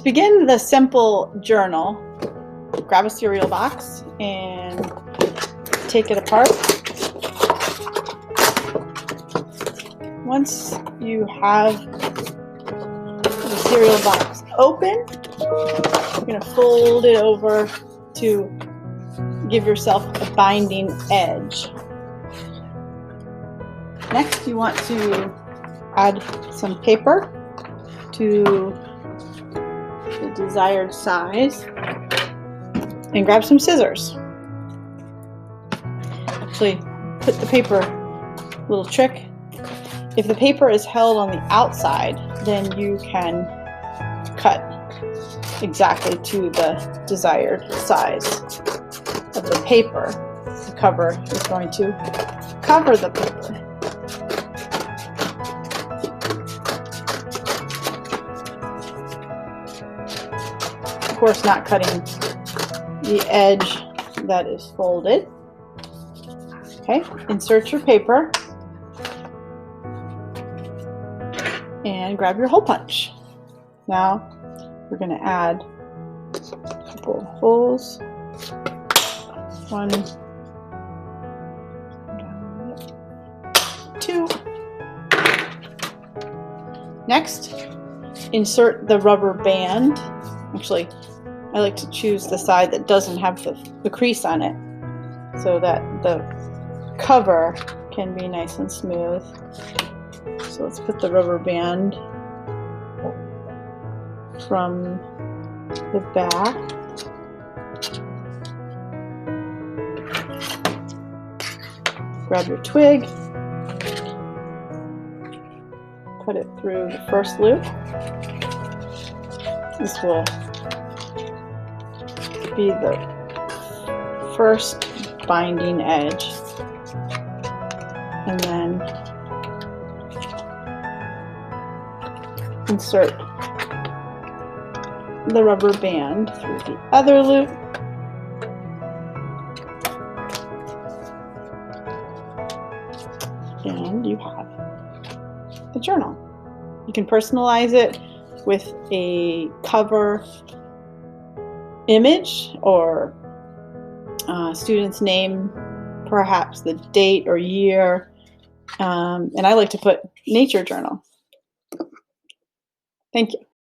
To begin the simple journal, grab a cereal box and take it apart. Once you have the cereal box open, you're going to fold it over to give yourself a binding edge. Next, you want to add some paper to the desired size and grab some scissors. Actually, put the paper, little trick. If the paper is held on the outside, then you can cut exactly to the desired size of the paper. The cover is going to cover the paper. Of course, not cutting the edge that is folded. Okay, insert your paper and grab your hole punch. Now we're going to add a couple holes. One, two. Next, insert the rubber band. Actually, I like to choose the side that doesn't have the crease on it so that the cover can be nice and smooth. So let's put the rubber band from the back. Grab your twig, put it through the first loop. This will be the first binding edge, and then insert the rubber band through the other loop. And you have the journal. You can personalize it with a cover image or student's name, perhaps the date or year, and I like to put nature journal. Thank you.